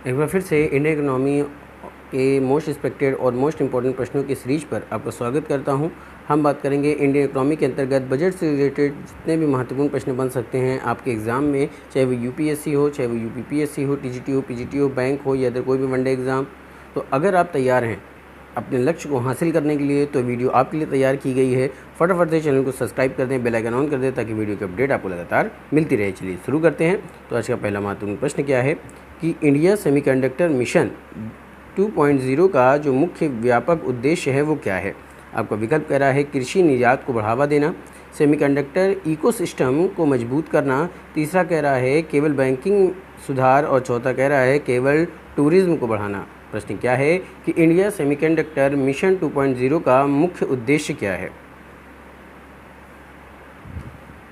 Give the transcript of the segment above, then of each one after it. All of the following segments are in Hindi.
एक बार फिर से इंडियन इकोनॉमी के मोस्ट एक्सपेक्टेड और मोस्ट इंपॉर्टेंट प्रश्नों की सीरीज पर आपका स्वागत करता हूं। हम बात करेंगे इंडियन इकोनॉमी के अंतर्गत बजट से रिलेटेड जितने भी महत्वपूर्ण प्रश्न बन सकते हैं आपके एग्ज़ाम में, चाहे वो यूपीएससी हो, चाहे वो यूपीपीएससी हो, टीजीटी हो, पीजीटी हो, बैंक हो या अदर कोई भी वनडे एग्ज़ाम। तो अगर आप तैयार हैं अपने लक्ष्य को हासिल करने के लिए तो वीडियो आपके लिए तैयार की गई है। फटाफट से चैनल को सब्सक्राइब कर दें, बेल आइकन ऑन कर दें ताकि वीडियो की अपडेट आपको लगातार मिलती रहे। चलिए शुरू करते हैं। तो आज का पहला महत्वपूर्ण प्रश्न क्या है कि इंडिया सेमीकंडक्टर मिशन 2.0 का जो मुख्य व्यापक उद्देश्य है वो क्या है। आपका विकल्प कह रहा है कृषि निर्यात को बढ़ावा देना, सेमीकंडक्टर इकोसिस्टम को मजबूत करना, तीसरा कह रहा है केवल बैंकिंग सुधार और चौथा कह रहा है केवल टूरिज्म को बढ़ाना। प्रश्न क्या है कि इंडिया सेमीकंडक्टर मिशन 2.0 का मुख्य उद्देश्य क्या है।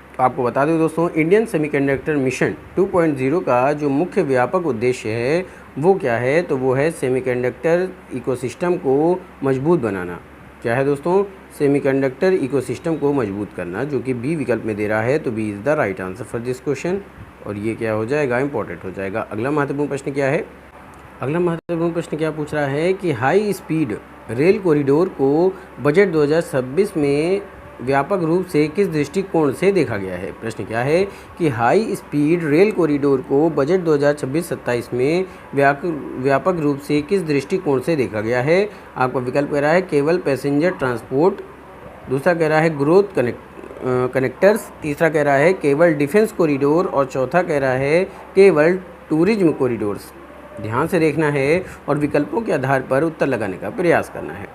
तो आपको बता दें दोस्तों, इंडियन सेमीकंडक्टर मिशन 2.0 का जो मुख्य व्यापक उद्देश्य है वो क्या है, तो वो है सेमीकंडक्टर इकोसिस्टम को मजबूत बनाना। क्या है दोस्तों? सेमीकंडक्टर इकोसिस्टम को मजबूत करना, जो कि बी विकल्प में दे रहा है। तो B is the right answer for this question और ये क्या हो जाएगा, इंपॉर्टेंट हो जाएगा। अगला महत्वपूर्ण प्रश्न क्या है? अगला महत्वपूर्ण प्रश्न क्या पूछ रहा है कि हाई स्पीड रेल कॉरिडोर को बजट 2026 में व्यापक रूप से किस दृष्टिकोण से देखा गया है। प्रश्न क्या है कि हाई स्पीड रेल कॉरिडोर को बजट 2026-27 में व्यापक रूप से किस दृष्टिकोण से देखा गया है। आपका विकल्प कह रहा है केवल पैसेंजर ट्रांसपोर्ट, दूसरा कह रहा है ग्रोथ कनेक्टर्स, तीसरा कह रहा है केवल डिफेंस कॉरिडोर और चौथा कह रहा है केवल टूरिज्म कॉरिडोर्स। ध्यान से देखना है और विकल्पों के आधार पर उत्तर लगाने का प्रयास करना है।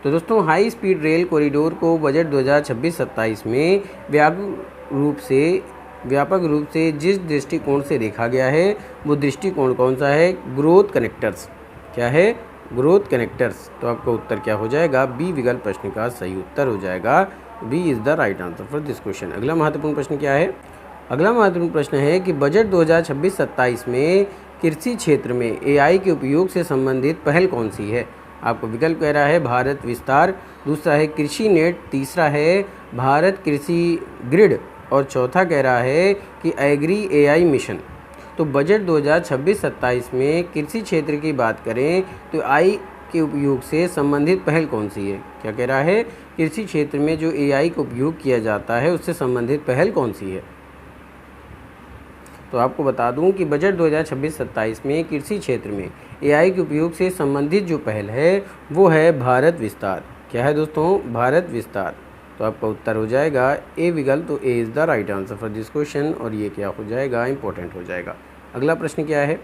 तो दोस्तों, हाई स्पीड रेल कॉरिडोर को बजट 2026-27 में व्यापक रूप से जिस दृष्टिकोण से देखा गया है वो दृष्टिकोण कौन सा है? Growth connectors. क्या है? Growth connectors. तो आपका उत्तर क्या हो जाएगा? बी विकल्प प्रश्न का सही उत्तर हो जाएगा। B is the right answer for this question. अगला महत्वपूर्ण प्रश्न क्या है? अगला महत्वपूर्ण प्रश्न है कि बजट 2026-27 में कृषि क्षेत्र में एआई के उपयोग से संबंधित पहल कौन सी है। आपको विकल्प कह रहा है भारत विस्तार, दूसरा है कृषि नेट, तीसरा है भारत कृषि ग्रिड और चौथा कह रहा है कि एग्री एआई मिशन। तो बजट 2026-27 में कृषि क्षेत्र की बात करें तो एआई के उपयोग से संबंधित पहल कौन सी है। क्या कह रहा है? कृषि क्षेत्र में जो एआई का उपयोग किया जाता है उससे संबंधित पहल कौन सी है। तो आपको बता दूं कि बजट 2026-27 में कृषि क्षेत्र में एआई के उपयोग से संबंधित जो पहल है वो है भारत विस्तार। क्या है दोस्तों? भारत विस्तार। तो आपका उत्तर हो जाएगा ए विकल्प। तो A is the right answer for this question और ये क्या हो जाएगा, इंपॉर्टेंट हो जाएगा। अगला प्रश्न क्या है?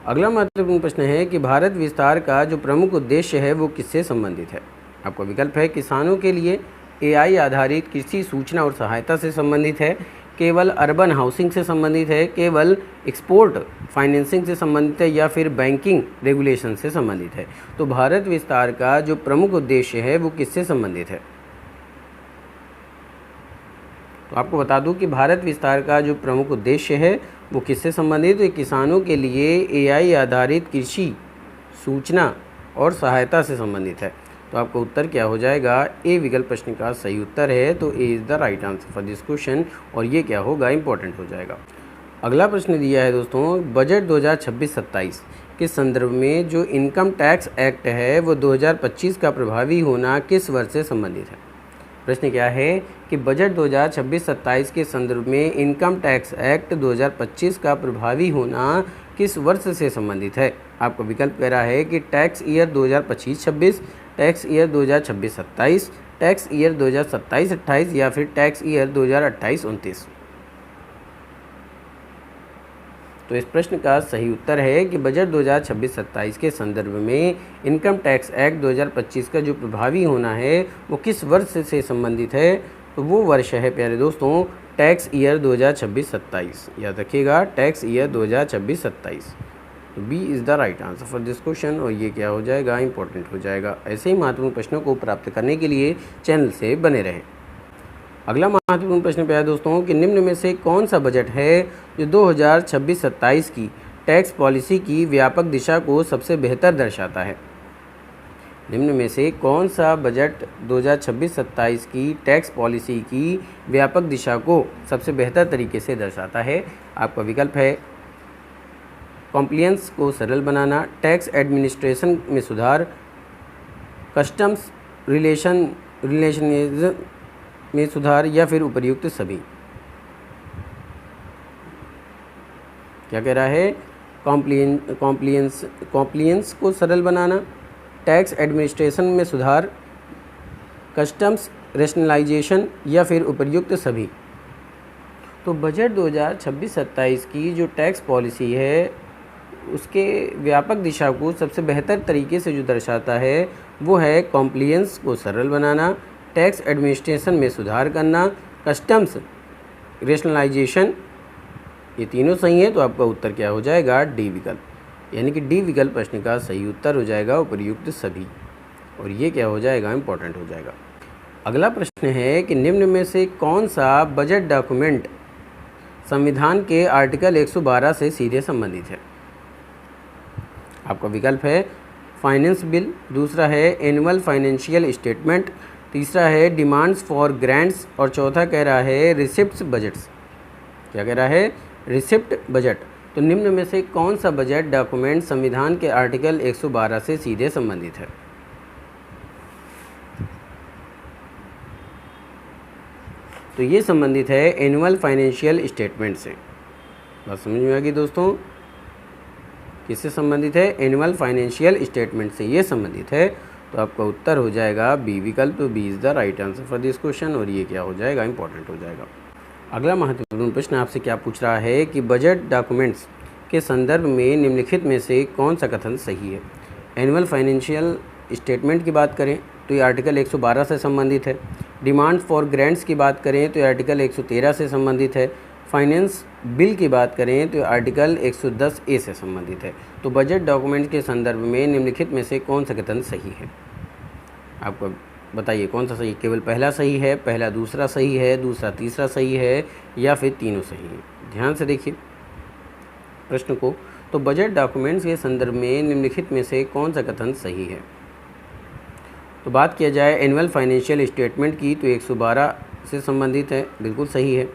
अगला महत्वपूर्ण प्रश्न है कि भारत विस्तार का जो प्रमुख उद्देश्य है वो किससे संबंधित है। आपका विकल्प है किसानों के लिए एआई आधारित कृषि सूचना और सहायता से संबंधित है, केवल अर्बन हाउसिंग से संबंधित है, केवल एक्सपोर्ट फाइनेंसिंग से संबंधित है या फिर बैंकिंग रेगुलेशन से संबंधित है। तो भारत विस्तार का जो प्रमुख उद्देश्य है वो किससे संबंधित है। तो आपको बता दूं कि भारत विस्तार का जो प्रमुख उद्देश्य है वो किससे संबंधित है? किसानों के लिए एआई आधारित कृषि सूचना और सहायता से संबंधित है। तो आपका उत्तर क्या हो जाएगा? ए विकल्प प्रश्न का सही उत्तर है। तो A is the right answer for this question और ये क्या होगा, इंपॉर्टेंट हो जाएगा। अगला प्रश्न दिया है दोस्तों, बजट 2026-27 के संदर्भ में जो इनकम टैक्स एक्ट है वो 2025 का प्रभावी होना किस वर्ष से संबंधित है। प्रश्न क्या है कि बजट 2026-27 के संदर्भ में इनकम टैक्स एक्ट 2025 का प्रभावी होना किस वर्ष से संबंधित है। आपका विकल्प कह रहा है कि tax year 2025-26, tax year 2026-27, tax year 2027-28 या फिर टैक्स ईयर 2028-29। तो इस प्रश्न का सही उत्तर है कि बजट 2026-27 के संदर्भ में इनकम टैक्स एक्ट 2025 का जो प्रभावी होना है वो किस वर्ष से संबंधित है। तो वो वर्ष है प्यारे दोस्तों टैक्स ईयर 2026-27। याद रखिएगा, टैक्स ईयर 2026-27। तो B is the right answer for this question और ये क्या हो जाएगा, इंपॉर्टेंट हो जाएगा। ऐसे ही महत्वपूर्ण प्रश्नों को प्राप्त करने के लिए चैनल से बने रहें। अगला महत्वपूर्ण प्रश्न पे है दोस्तों कि निम्न में से कौन सा बजट है जो 2026-27 की टैक्स पॉलिसी की व्यापक दिशा को सबसे बेहतर दर्शाता है। निम्न में से कौन सा बजट 2026-27 की टैक्स पॉलिसी की व्यापक दिशा को सबसे बेहतर तरीके से दर्शाता है। आपका विकल्प है कॉम्प्लियंस को सरल बनाना, टैक्स एडमिनिस्ट्रेशन में सुधार, कस्टम्स रिलेशनिज्म में सुधार, या फिर उपर्युक्त सभी। क्या कह रहा है? कॉम्प्लियंस को सरल बनाना, टैक्स एडमिनिस्ट्रेशन में सुधार, कस्टम्स रेशनलाइजेशन, या फिर उपर्युक्त सभी। तो बजट 2026-27 की जो टैक्स पॉलिसी है उसके व्यापक दिशा को सबसे बेहतर तरीके से जो दर्शाता है वो है कॉम्प्लियंस को सरल बनाना, टैक्स एडमिनिस्ट्रेशन में सुधार करना, कस्टम्स रेशनलाइजेशन। ये तीनों सही है, तो आपका उत्तर क्या हो जाएगा? डी विकल्प, यानी कि डी विकल्प प्रश्न का सही उत्तर हो जाएगा उपर्युक्त सभी। और ये क्या हो जाएगा? इम्पोर्टेंट हो जाएगा। अगला प्रश्न है कि निम्न में से कौन सा बजट डॉक्यूमेंट संविधान के आर्टिकल 112 से सीधे संबंधित है? आपका विकल्प है फाइनेंस बिल, दूसरा है एनुअल फाइनेंशियल स्टेटमेंट, तीसरा है डिमांड्स फॉर ग्रांट्स, और चौथा कह रहा है रिसिप्ट्स बजट्स। क्या कह रहा है? Receipt budget. तो निम्न में से कौन सा बजट डॉक्यूमेंट संविधान के आर्टिकल 112 से सीधे संबंधित है? तो ये संबंधित है एनुअल फाइनेंशियल स्टेटमेंट से। बात समझ में आ गई दोस्तों? किससे संबंधित है? एनुअल फाइनेंशियल स्टेटमेंट से ये संबंधित है। तो आपका उत्तर हो जाएगा बी विकल्प। तो B is the right answer for this question. और ये क्या हो जाएगा? इंपॉर्टेंट हो जाएगा। अगला महत्वपूर्ण प्रश्न आपसे क्या पूछ रहा है कि बजट डॉक्यूमेंट्स के संदर्भ में निम्नलिखित में से कौन सा कथन सही है? एनुअल फाइनेंशियल स्टेटमेंट की बात करें तो ये आर्टिकल 112 से संबंधित है। डिमांड फॉर ग्रांट्स की बात करें तो ये आर्टिकल 113 से संबंधित है। फाइनेंस बिल की बात करें तो आर्टिकल 110A से संबंधित है। तो बजट डॉक्यूमेंट के संदर्भ में निम्नलिखित में से कौन सा कथन सही है? आपको बताइए कौन सा सही? केवल पहला सही है, पहला दूसरा सही है, दूसरा तीसरा सही है, या फिर तीनों सही हैं? ध्यान से देखिए प्रश्न को। तो बजट डॉक्यूमेंट्स के संदर्भ में निम्नलिखित में से कौन सा कथन सही है? तो बात किया जाए एनुअल फाइनेंशियल स्टेटमेंट की तो 112 से संबंधित है, बिल्कुल सही है।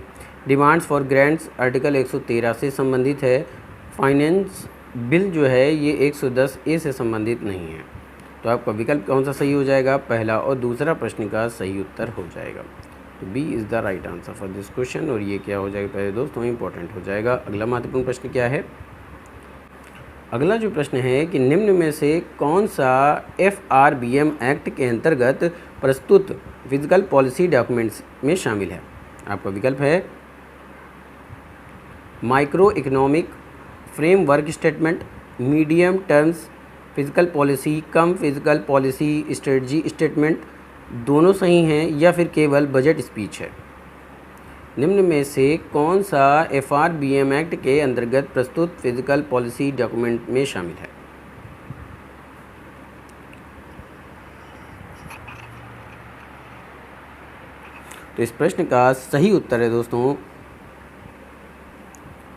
डिमांड्स फॉर ग्रांट्स आर्टिकल 113 से संबंधित है। फाइनेंस बिल जो है ये 110A से संबंधित नहीं है। तो आपका विकल्प कौन सा सही हो जाएगा? पहला और दूसरा प्रश्न का सही उत्तर हो जाएगा। तो B is the right answer for this question. और ये क्या हो जाएगा पहले दोस्तों? इंपॉर्टेंट हो जाएगा। अगला महत्वपूर्ण प्रश्न क्या है? अगला जो प्रश्न है कि निम्न में से कौन सा FRBM एक्ट के अंतर्गत प्रस्तुत फिजिकल पॉलिसी डॉक्यूमेंट्स में शामिल है? आपका विकल्प है micro economic framework statement, medium terms physical policy, cum physical policy strategy statement, दोनों सही हैं, या फिर केवल बजट स्पीच है? निम्न में से कौन सा FRBM एक्ट के अंतर्गत प्रस्तुत फिजिकल पॉलिसी डॉक्यूमेंट में शामिल है? तो इस प्रश्न का सही उत्तर है दोस्तों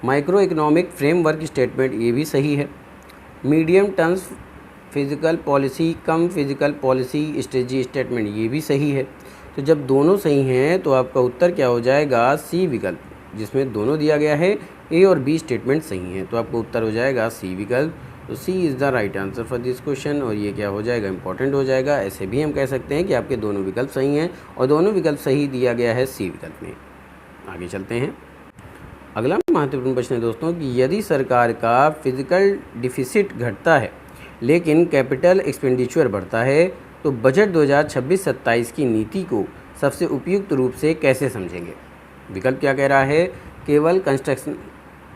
माइक्रो इकोनॉमिक फ्रेमवर्क स्टेटमेंट, ये भी सही है। Medium terms physical policy, cum physical policy strategy statement, ये भी सही है। तो जब दोनों सही हैं तो आपका उत्तर क्या हो जाएगा? सी विकल्प, जिसमें दोनों दिया गया है, ए और बी स्टेटमेंट सही हैं। तो आपका उत्तर हो जाएगा सी विकल्प। तो C is the right answer for this question. और ये क्या हो जाएगा? इंपॉर्टेंट हो जाएगा। ऐसे भी हम कह सकते हैं कि आपके दोनों विकल्प सही हैं, और दोनों विकल्प सही दिया गया है सी विकल्प में। आगे चलते हैं। अगला महत्वपूर्ण प्रश्न है दोस्तों कि यदि सरकार का फिजिकल डिफिसिट घटता है लेकिन कैपिटल एक्सपेंडिचर बढ़ता है तो बजट 2026-27 की नीति को सबसे उपयुक्त रूप से कैसे समझेंगे? विकल्प क्या कह रहा है? केवल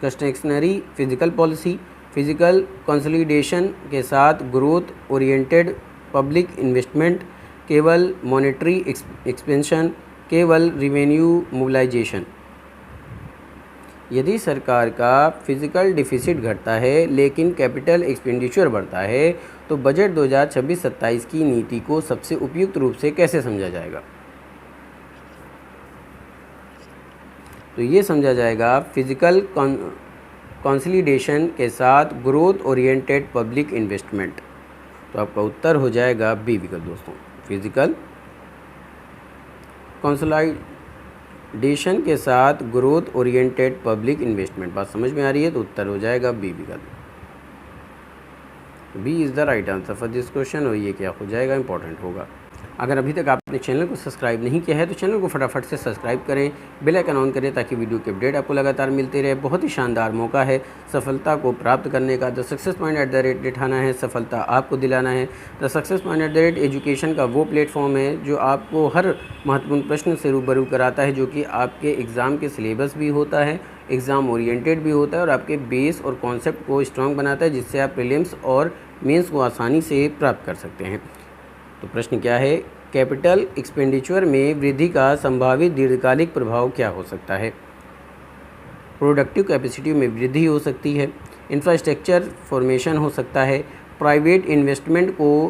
कंस्ट्रक्शनरी फिजिकल पॉलिसी, फिजिकल कंसोलिडेशन के साथ ग्रोथ ओरिएंटेड पब्लिक इन्वेस्टमेंट, केवल मॉनेटरी एक्सपेंशन, केवल रिवेन्यू मोबिलाइजेशन। यदि सरकार का फिजिकल डिफिसिट घटता है लेकिन कैपिटल एक्सपेंडिचर बढ़ता है तो बजट 2026-27 की नीति को सबसे उपयुक्त रूप से कैसे समझा जाएगा? तो ये समझा जाएगा फिजिकल कंसोलिडेशन के साथ ग्रोथ ओरिएंटेड पब्लिक इन्वेस्टमेंट। तो आपका उत्तर हो जाएगा बी विकल्प दोस्तों, फिजिकल कंसोलिडेशन के साथ ग्रोथ ओरिएंटेड पब्लिक इन्वेस्टमेंट। बात समझ में आ रही है? तो उत्तर हो जाएगा बी विकल्प। B is the right answer for this question, और ये क्या हो जाएगा, इंपॉर्टेंट होगा। अगर अभी तक आपने चैनल को सब्सक्राइब नहीं किया है तो चैनल को फटाफट से सब्सक्राइब करें, बेल आइकन ऑन करें ताकि वीडियो के अपडेट आपको लगातार मिलते रहे। बहुत ही शानदार मौका है सफलता को प्राप्त करने का। The success point at the rate दिखाना है, सफलता आपको दिलाना है। The success point at the rate education का वो प्लेटफॉर्म है जो आपको हर महत्वपूर्ण प्रश्न से रूबरू कराता है, जो कि आपके एग्ज़ाम के सिलेबस भी होता है, एग्ज़ाम ओरिएंटेड भी होता है और आपके बेस और कॉन्सेप्ट को स्ट्रॉन्ग बनाता है, जिससे आप प्रीलिम्स और मेंस को आसानी से प्राप्त कर सकते हैं। तो प्रश्न क्या है, कैपिटल एक्सपेंडिचर में वृद्धि का संभावित दीर्घकालिक प्रभाव क्या हो सकता है। प्रोडक्टिव कैपेसिटी में वृद्धि हो सकती है, इंफ्रास्ट्रक्चर फॉर्मेशन हो सकता है, प्राइवेट इन्वेस्टमेंट को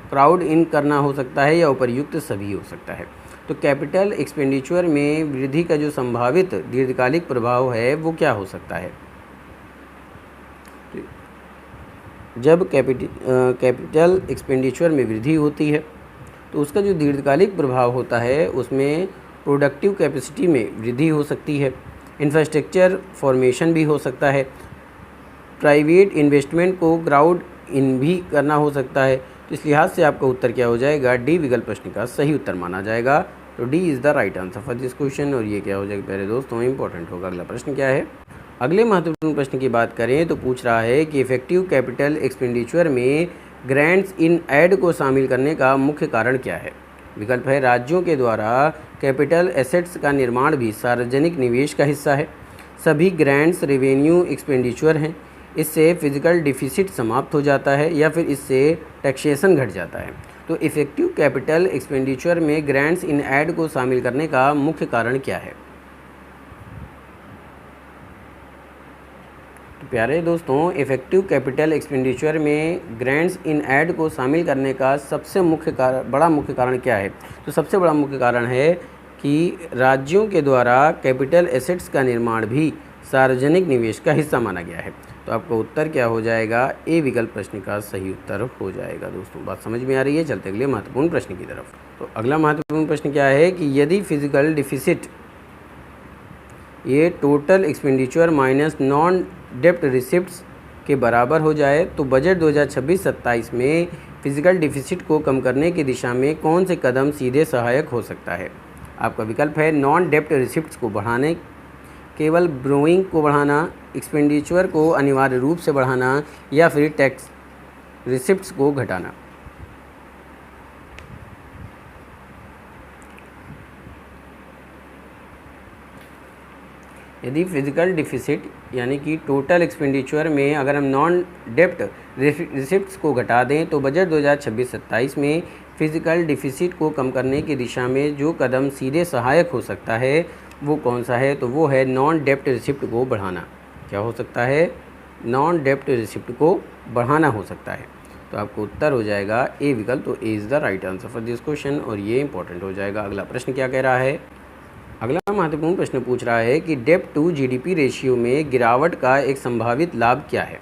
क्राउड इन करना हो सकता है, या उपर्युक्त सभी हो सकता है। तो कैपिटल एक्सपेंडिचर में वृद्धि का जो संभावित दीर्घकालिक प्रभाव है वो क्या हो सकता है। जब कैपिटल एक्सपेंडिचर में वृद्धि होती है तो उसका जो दीर्घकालिक प्रभाव होता है उसमें प्रोडक्टिव कैपेसिटी में वृद्धि हो सकती है, इंफ्रास्ट्रक्चर फॉर्मेशन भी हो सकता है, प्राइवेट इन्वेस्टमेंट को क्राउड इन भी करना हो सकता है। तो इस लिहाज से आपका उत्तर क्या हो जाएगा, डी विकल्प प्रश्न का सही उत्तर माना जाएगा। तो D is the right answer for this question, और ये क्या हो जाएगा प्यारे दोस्तों, इंपॉर्टेंट होगा। अगला प्रश्न क्या है, अगले महत्वपूर्ण प्रश्न की बात करें तो पूछ रहा है कि इफेक्टिव कैपिटल एक्सपेंडिचर में ग्रांट्स इन एड को शामिल करने का मुख्य कारण क्या है। विकल्प है, राज्यों के द्वारा कैपिटल एसेट्स का निर्माण भी सार्वजनिक निवेश का हिस्सा है, सभी ग्रांट्स रेवेन्यू एक्सपेंडिचर हैं, इससे फिजिकल डिफिसिट समाप्त हो जाता है, या फिर इससे टैक्सेशन घट जाता है। तो इफेक्टिव कैपिटल एक्सपेंडिचर में ग्रांट्स इन एड को शामिल करने का मुख्य कारण क्या है। प्यारे दोस्तों, इफ़ेक्टिव कैपिटल एक्सपेंडिचर में ग्रांट्स इन एड को शामिल करने का सबसे बड़ा मुख्य कारण क्या है। तो सबसे बड़ा मुख्य कारण है कि राज्यों के द्वारा कैपिटल एसेट्स का निर्माण भी सार्वजनिक निवेश का हिस्सा माना गया है। तो आपका उत्तर क्या हो जाएगा, ए विकल्प प्रश्न का सही उत्तर हो जाएगा। दोस्तों बात समझ में आ रही है, चलते अगले महत्वपूर्ण प्रश्न की तरफ। तो अगला महत्वपूर्ण प्रश्न क्या है कि यदि फिजिकल डिफिसिट ये टोटल एक्सपेंडिचर माइनस नॉन डेप्ट रिसिप्ट्स के बराबर हो जाए तो बजट 2026-27 में फिजिकल डिफिसिट को कम करने की दिशा में कौन से कदम सीधे सहायक हो सकता है। आपका विकल्प है, नॉन डेप्ट रिसिप्ट्स को बढ़ाने, केवल ब्रोइंग को बढ़ाना, एक्सपेंडिचर को अनिवार्य रूप से बढ़ाना, या फिर टैक्स रिसिप्ट्स को घटाना। यदि फिजिकल डिफिसिट यानी कि टोटल एक्सपेंडिचर में अगर हम नॉन डेप्ट रिसिप्ट्स को घटा दें तो बजट 2026-27 में फिजिकल डिफिसिट को कम करने की दिशा में जो कदम सीधे सहायक हो सकता है वो कौन सा है। तो वो है नॉन डेप्ट रिसिप्ट को बढ़ाना। क्या हो सकता है, नॉन डेप्ट रिसिप्ट को बढ़ाना हो सकता है। तो आपको उत्तर हो जाएगा ए विकल्प। तो A is the right answer for this question, और ये इंपॉर्टेंट हो जाएगा। अगला प्रश्न क्या कह रहा है, अगला महत्वपूर्ण प्रश्न पूछ रहा है कि डेब्ट टू जीडीपी रेशियो में गिरावट का एक संभावित लाभ क्या है।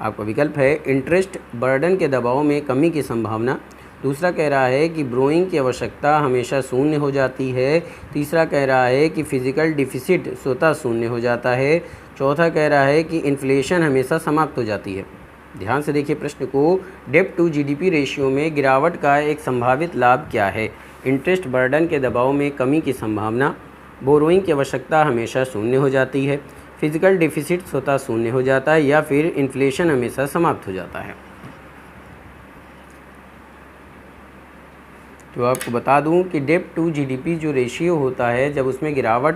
आपका विकल्प है, इंटरेस्ट बर्डन के दबाव में कमी की संभावना। दूसरा कह रहा है कि ब्रोइंग की आवश्यकता हमेशा शून्य हो जाती है। तीसरा कह रहा है कि फिजिकल डिफिसिट स्वतः शून्य हो जाता है। चौथा कह रहा है कि इन्फ्लेशन हमेशा समाप्त हो जाती है। ध्यान से देखिए प्रश्न को, डेब्ट टू जीडीपी रेशियो में गिरावट का एक संभावित लाभ क्या है। इंटरेस्ट बर्डन के दबाव में कमी की संभावना, बोरोइंग की आवश्यकता हमेशा शून्य हो जाती है, फिजिकल डिफिसिट स्वतः शून्य हो जाता है, या फिर इन्फ्लेशन हमेशा समाप्त हो जाता है। तो आपको बता दूं कि डेब्ट टू जीडीपी जो रेशियो होता है जब उसमें गिरावट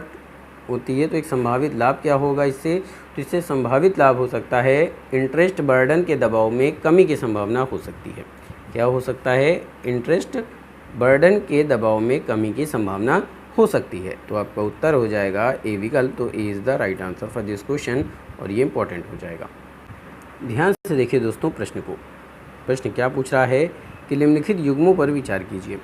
होती है तो एक संभावित लाभ क्या होगा इससे। तो इससे संभावित लाभ हो सकता है इंटरेस्ट बर्डन के दबाव में कमी की संभावना हो सकती है। क्या हो सकता है, इंटरेस्ट बर्डन के दबाव में कमी की संभावना हो सकती है। तो आपका उत्तर हो जाएगा ए विकल्प। तो A is the right answer for this question, और ये इंपॉर्टेंट हो जाएगा। ध्यान से देखिए दोस्तों प्रश्न को। प्रश्न क्या पूछ रहा है कि निम्नलिखित युग्मों पर विचार कीजिए।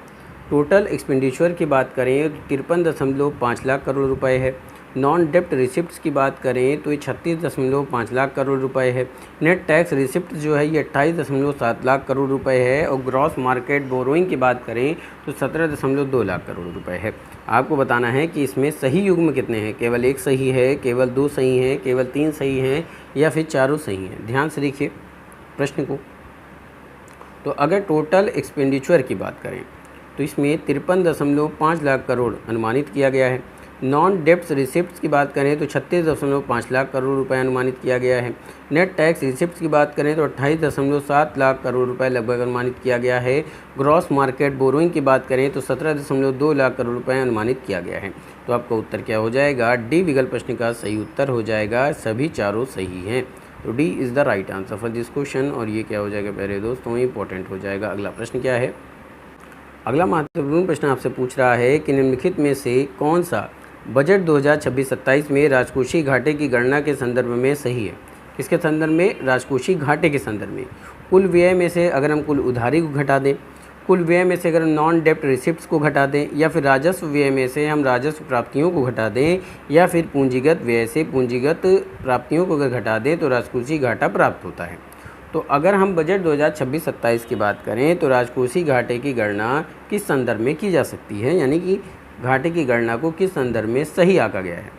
टोटल एक्सपेंडिचर की बात करें तो 53.5 लाख करोड़ रुपए है। नॉन डेप्ट रिसिप्ट्स की बात करें तो ये 36.5 लाख करोड़ रुपए है। नेट टैक्स रिसिप्ट जो है ये 28.7 लाख करोड़ रुपए है। और ग्रॉस मार्केट बोरोइंग की बात करें तो 17.2 लाख करोड़ रुपए है। आपको बताना है कि इसमें सही युग्म कितने हैं, केवल एक सही है, केवल दो सही हैं, केवल तीन सही हैं, या फिर चारों सही हैं। ध्यान से देखिए प्रश्न को। तो अगर टोटल एक्सपेंडिचर की बात करें तो इसमें 53.5 लाख करोड़ अनुमानित किया गया है। नॉन डेप्ट रिसिप्ट्स की बात करें तो 36.5 लाख करोड़ रुपए अनुमानित किया गया है। नेट टैक्स रिसिप्ट्स की बात करें तो 28.7 लाख करोड़ रुपए लगभग अनुमानित किया गया है। ग्रॉस मार्केट बोरोइंग की बात करें तो 17.2 लाख करोड़ रुपए अनुमानित किया गया है। तो आपका उत्तर क्या हो जाएगा? डी विकल्प प्रश्न का सही उत्तर हो जाएगा। सभी चारों सही हैं, तो D is the right answer for this question. और ये क्या हो जाएगा प्यारे दोस्तों? इंपॉर्टेंट हो जाएगा। अगला प्रश्न क्या है? अगला महत्वपूर्ण प्रश्न आपसे पूछ रहा है कि निम्नलिखित में से कौन सा बजट 2026-27 में राजकोषीय घाटे की गणना के संदर्भ में सही है? किसके संदर्भ में? राजकोषीय घाटे के संदर्भ में। कुल व्यय में से अगर हम कुल उधारी को घटा दें, कुल व्यय में से अगर हम नॉन डेप्ट रिसिप्ट्स को घटा दें, या फिर राजस्व व्यय में से हम राजस्व प्राप्तियों को घटा दें, या फिर पूंजीगत व्यय से पूंजीगत प्राप्तियों को अगर घटा दें तो राजकोषीय घाटा प्राप्त होता है। तो अगर हम बजट 2026-27 की बात करें तो राजकोषीय घाटे की गणना किस संदर्भ में की जा सकती है, यानी कि घाटे की गणना को किस संदर्भ में सही आंका गया है?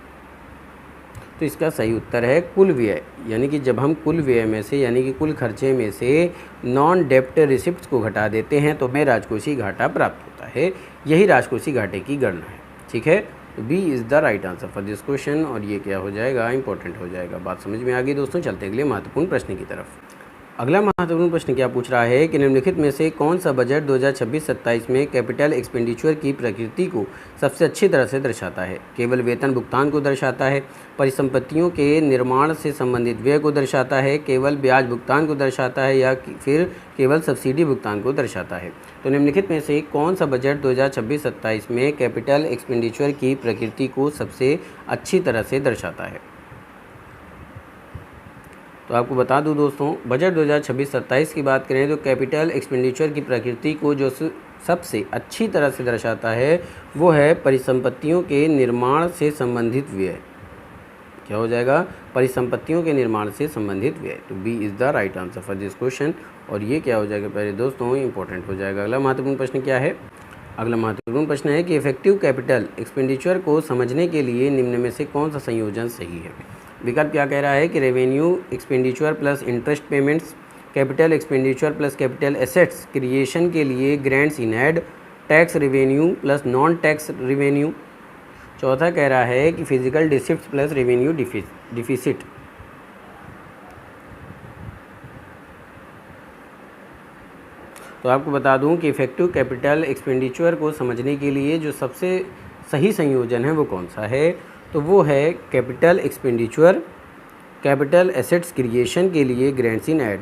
तो इसका सही उत्तर है कुल व्यय, यानी कि जब हम कुल व्यय में से यानी कि कुल खर्चे में से नॉन डेप्ट रिसिप्ट्स को घटा देते हैं तो हमें राजकोषीय घाटा प्राप्त होता है। यही राजकोषीय घाटे की गणना है। ठीक है, तो B is the right answer for this question. और ये क्या हो जाएगा? इंपॉर्टेंट हो जाएगा। बात समझ में आ गई दोस्तों? चलते अगले महत्वपूर्ण प्रश्न की तरफ। अगला महत्वपूर्ण प्रश्न क्या पूछ रहा है कि निम्नलिखित में से कौन सा बजट 2026-27 में कैपिटल एक्सपेंडिचर की प्रकृति को सबसे अच्छी तरह से दर्शाता है? केवल वेतन भुगतान को दर्शाता है, परिसंपत्तियों के निर्माण से संबंधित व्यय को दर्शाता है, केवल ब्याज भुगतान को दर्शाता है, या फिर केवल सब्सिडी भुगतान को दर्शाता है? तो निम्नलिखित में से कौन सा बजट 2026-27 में कैपिटल एक्सपेंडिचर की प्रकृति को सबसे अच्छी तरह से दर्शाता है? तो आपको बता दूं दोस्तों, बजट 2026-27 की बात करें तो कैपिटल एक्सपेंडिचर की प्रकृति को जो सबसे अच्छी तरह से दर्शाता है वो है परिसंपत्तियों के निर्माण से संबंधित व्यय। क्या हो जाएगा? परिसंपत्तियों के निर्माण से संबंधित व्यय। तो B is the right answer for this question. और ये क्या हो जाएगा प्यारे दोस्तों? इंपॉर्टेंट हो जाएगा। अगला महत्वपूर्ण प्रश्न क्या है? अगला महत्वपूर्ण प्रश्न है कि इफेक्टिव कैपिटल एक्सपेंडिचर को समझने के लिए निम्न में से कौन सा संयोजन सही है? विकल्प क्या कह रहा है कि revenue expenditure plus interest payments, capital expenditure plus capital assets creation के लिए grants in aid, tax revenue plus non tax revenue. चौथा कह रहा है कि physical deficit plus revenue deficit. तो आपको बता दूं कि इफेक्टिव कैपिटल एक्सपेंडिचर को समझने के लिए जो सबसे सही संयोजन है वो कौन सा है? तो वो है capital expenditure, capital assets creation के लिए ग्रांट्स इन एड।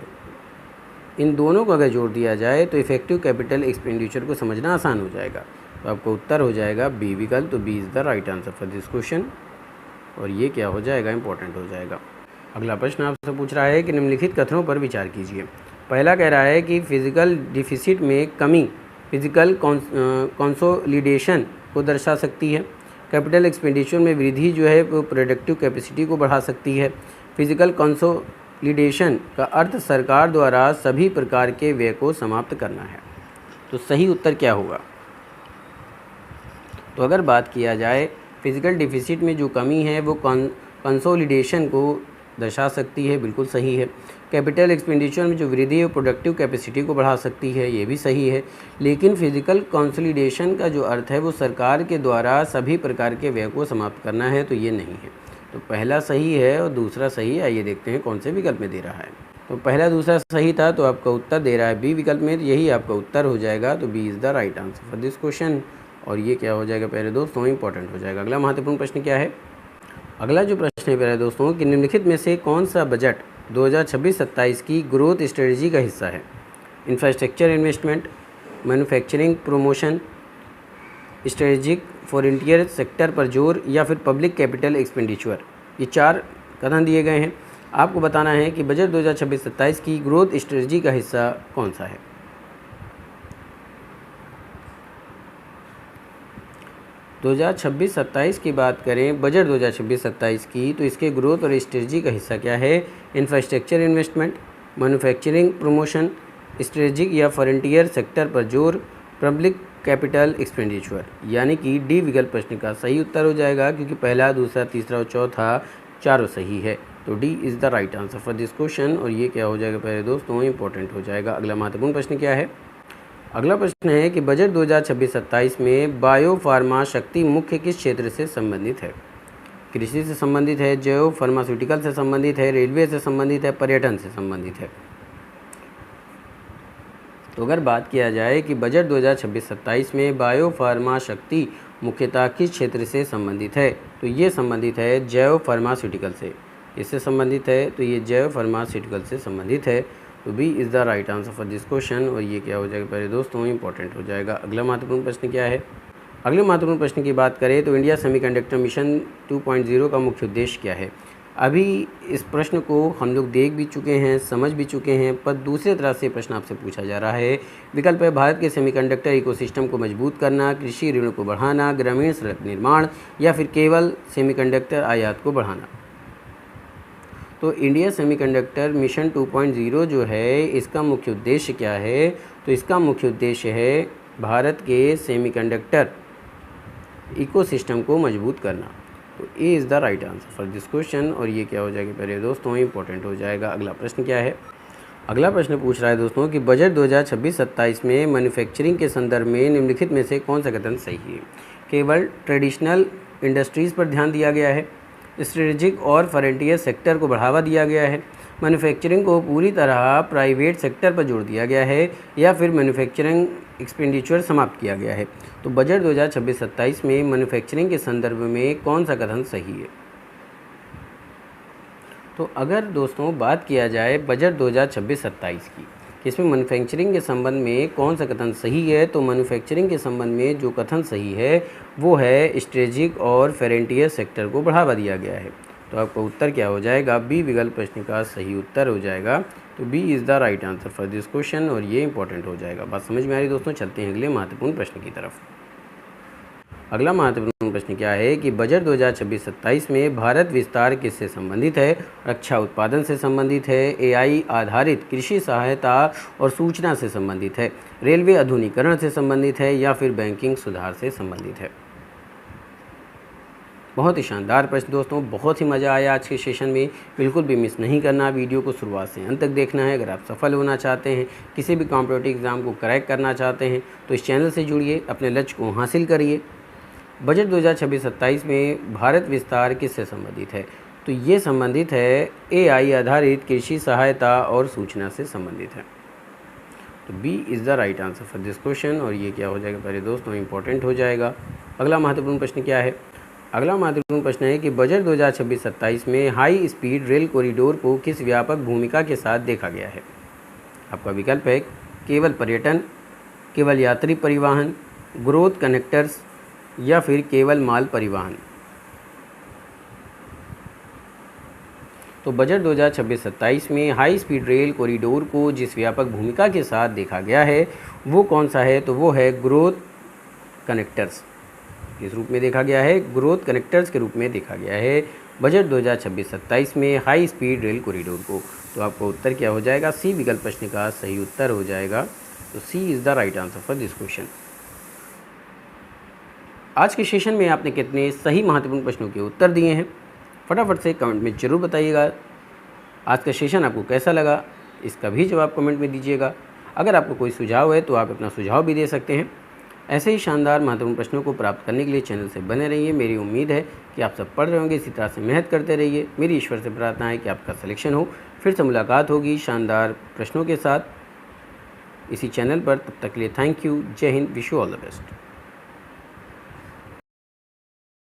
इन दोनों को अगर जोड़ दिया जाए तो इफेक्टिव कैपिटल एक्सपेंडिचर को समझना आसान हो जाएगा। तो आपका उत्तर हो जाएगा बी विकल्प। तो B is the right answer for this question. और ये क्या हो जाएगा? इंपॉर्टेंट हो जाएगा। अगला प्रश्न आपसे पूछ रहा है कि निम्नलिखित कथनों पर विचार कीजिए। पहला कह रहा है कि फिजिकल डिफिसिट में कमी फिजिकल कंसोलिडेशन को दर्शा सकती है, कैपिटल एक्सपेंडिचर में वृद्धि जो है वो प्रोडक्टिव कैपेसिटी को बढ़ा सकती है, फिजिकल कंसोलिडेशन का अर्थ सरकार द्वारा सभी प्रकार के व्यय को समाप्त करना है। तो सही उत्तर क्या होगा? तो अगर बात किया जाए फिजिकल डिफिसिट में जो कमी है वो कंसोलिडेशन को दर्शा सकती है, बिल्कुल सही है। कैपिटल एक्सपेंडिचर में जो वृद्धि है प्रोडक्टिव कैपेसिटी को बढ़ा सकती है, ये भी सही है। लेकिन फिजिकल कंसोलिडेशन का जो अर्थ है वो सरकार के द्वारा सभी प्रकार के व्यय को समाप्त करना है, तो ये नहीं है। तो पहला सही है और दूसरा सही है। आइए देखते हैं कौन से विकल्प में दे रहा है। तो पहला दूसरा सही था, तो आपका उत्तर दे रहा है बी विकल्प में। यही आपका उत्तर हो जाएगा। तो B is the right answer for this question. और ये क्या हो जाएगा प्यारे दोस्तों? इंपॉर्टेंट हो जाएगा। अगला महत्वपूर्ण प्रश्न क्या है? अगला जो प्रश्न है प्यारे दोस्तों कि निम्नलिखित में से कौन सा बजट 2026-27 की ग्रोथ स्ट्रेटजी का हिस्सा है? Infrastructure investment, manufacturing promotion, strategic frontier sector पर जोर, या फिर पब्लिक कैपिटल एक्सपेंडिचर। ये चार कथन दिए गए हैं। आपको बताना है कि बजट 2026-27 की ग्रोथ स्ट्रेटजी का हिस्सा कौन सा है। 2026-27 की बात करें, बजट 2026-27 की, तो इसके ग्रोथ और स्ट्रेटजी का हिस्सा क्या है? Infrastructure investment, manufacturing promotion, strategic या फ्रंटियर सेक्टर पर जोर, पब्लिक कैपिटल एक्सपेंडिचर। यानी कि डी विकल्प प्रश्न का सही उत्तर हो जाएगा, क्योंकि पहला, दूसरा, तीसरा और चौथा चारों सही है। तो D is the right answer for this question. और ये क्या हो जाएगा पहले दोस्तों, इंपॉर्टेंट हो जाएगा। अगला महत्वपूर्ण प्रश्न क्या है? अगला प्रश्न है कि बजट 2026-27 में बायो फार्मा शक्ति मुख्य किस क्षेत्र से संबंधित है? कृषि से संबंधित है, जैव फार्मास्यूटिकल से संबंधित है, रेलवे से संबंधित है, पर्यटन से संबंधित है। तो अगर बात किया जाए कि बजट 2026-27 में बायो फार्मा शक्ति मुख्यतः किस क्षेत्र से संबंधित है, तो ये संबंधित है जैव फार्मास्यूटिकल से। इससे संबंधित है तो ये जैव फार्मास्यूटिकल से संबंधित है। तो B is the right answer for this question. और ये क्या हो जाएगा पहले दोस्तों, इंपॉर्टेंट हो जाएगा। अगला महत्वपूर्ण प्रश्न क्या है? अगले महत्वपूर्ण प्रश्न की बात करें तो इंडिया सेमीकंडक्टर मिशन 2.0 का मुख्य उद्देश्य क्या है? अभी इस प्रश्न को हम लोग देख भी चुके हैं, समझ भी चुके हैं, पर दूसरे तरह से प्रश्न आपसे पूछा जा रहा है। विकल्प है भारत के सेमीकंडक्टर इकोसिस्टम को मजबूत करना, कृषि ऋण को बढ़ाना, ग्रामीण सड़क निर्माण, या फिर केवल सेमीकंडक्टर आयात को बढ़ाना। तो इंडिया सेमीकंडक्टर मिशन 2.0 जो है, इसका मुख्य उद्देश्य क्या है? तो इसका मुख्य उद्देश्य है भारत के सेमीकंडक्टर इकोसिस्टम को मजबूत करना। तो A is the right answer for this question. और ये क्या हो जाएगा पहले दोस्तों, इंपॉर्टेंट हो जाएगा। अगला प्रश्न क्या है? अगला प्रश्न पूछ रहा है दोस्तों कि बजट 2026-27 में मैन्युफैक्चरिंग के संदर्भ में निम्नलिखित में से कौन सा कथन सही है? केवल ट्रेडिशनल इंडस्ट्रीज़ पर ध्यान दिया गया है, स्ट्रेटेजिक और फ्रंटियर सेक्टर को बढ़ावा दिया गया है, मैन्युफैक्चरिंग को पूरी तरह प्राइवेट सेक्टर पर जोड़ दिया गया है, या फिर मैन्युफैक्चरिंग एक्सपेंडिचर समाप्त किया गया है। तो बजट 2026-27 में मैन्युफैक्चरिंग के संदर्भ में कौन सा कथन सही है? तो अगर दोस्तों बात किया जाए बजट 2026-27 की, इसमें मैन्युफैक्चरिंग के संबंध में कौन सा कथन सही है, तो मैन्युफैक्चरिंग के संबंध में जो कथन सही है वो है स्ट्रेटेजिक और फ्रंटियर सेक्टर को बढ़ावा दिया गया है। तो आपका उत्तर क्या हो जाएगा? बी विकल्प प्रश्न का सही उत्तर हो जाएगा। तो B is the right answer for this question. और ये इंपॉर्टेंट हो जाएगा। बात समझ में आ रही दोस्तों? चलते हैं अगले महत्वपूर्ण प्रश्न की तरफ। अगला महत्वपूर्ण प्रश्न क्या है कि बजट 2026-27 में भारत विस्तार किससे संबंधित है? रक्षा उत्पादन से संबंधित है, एआई आधारित कृषि सहायता और सूचना से संबंधित है, रेलवे आधुनिकीकरण से संबंधित है, या फिर बैंकिंग सुधार से संबंधित है। बहुत ही शानदार प्रश्न दोस्तों, बहुत ही मज़ा आया आज के सेशन में। बिल्कुल भी मिस नहीं करना, वीडियो को शुरुआत से अंत तक देखना है। अगर आप सफल होना चाहते हैं, किसी भी कॉम्पिटिटिव एग्ज़ाम को क्रैक करना चाहते हैं, तो इस चैनल से जुड़िए, अपने लक्ष्य को हासिल करिए। बजट 2026-27 में भारत विस्तार किससे संबंधित है? तो ये संबंधित है एआई आधारित कृषि सहायता और सूचना से संबंधित है। तो B is the right answer for this question. और ये क्या हो जाएगा पहले दोस्तों, इंपॉर्टेंट हो जाएगा। अगला महत्वपूर्ण प्रश्न क्या है? अगला महत्वपूर्ण प्रश्न है कि बजट 2026-27 में हाई स्पीड रेल कॉरिडोर को किस व्यापक भूमिका के साथ देखा गया है? आपका विकल्प है केवल पर्यटन, केवल यात्री परिवहन, ग्रोथ कनेक्टर्स, या फिर केवल माल परिवहन। तो बजट 2026-27 में हाई स्पीड रेल कॉरिडोर को जिस व्यापक भूमिका के साथ देखा गया है वो कौन सा है? तो वो है ग्रोथ कनेक्टर्स। किस रूप में देखा गया है? ग्रोथ कनेक्टर्स के रूप में देखा गया है बजट 2026-27 में हाई स्पीड रेल कॉरिडोर को। तो आपका उत्तर क्या हो जाएगा? सी विकल्प प्रश्न का सही उत्तर हो जाएगा। तो C is the right answer for this question. आज के सेशन में आपने कितने सही महत्वपूर्ण प्रश्नों के उत्तर दिए हैं? फटाफट से कमेंट में ज़रूर बताइएगा। आज का सेशन आपको कैसा लगा, इसका भी जवाब कमेंट में दीजिएगा। अगर आपको कोई सुझाव है तो आप अपना सुझाव भी दे सकते हैं। ऐसे ही शानदार महत्वपूर्ण प्रश्नों को प्राप्त करने के लिए चैनल से बने रहिए। मेरी उम्मीद है कि आप सब पढ़ रहे होंगे, इसी तरह से मेहनत करते रहिए। मेरी ईश्वर से प्रार्थना है कि आपका सिलेक्शन हो। फिर से मुलाकात होगी शानदार प्रश्नों के साथ इसी चैनल पर। तब तक के लिए थैंक यू। जय Hind. Wish you all the best.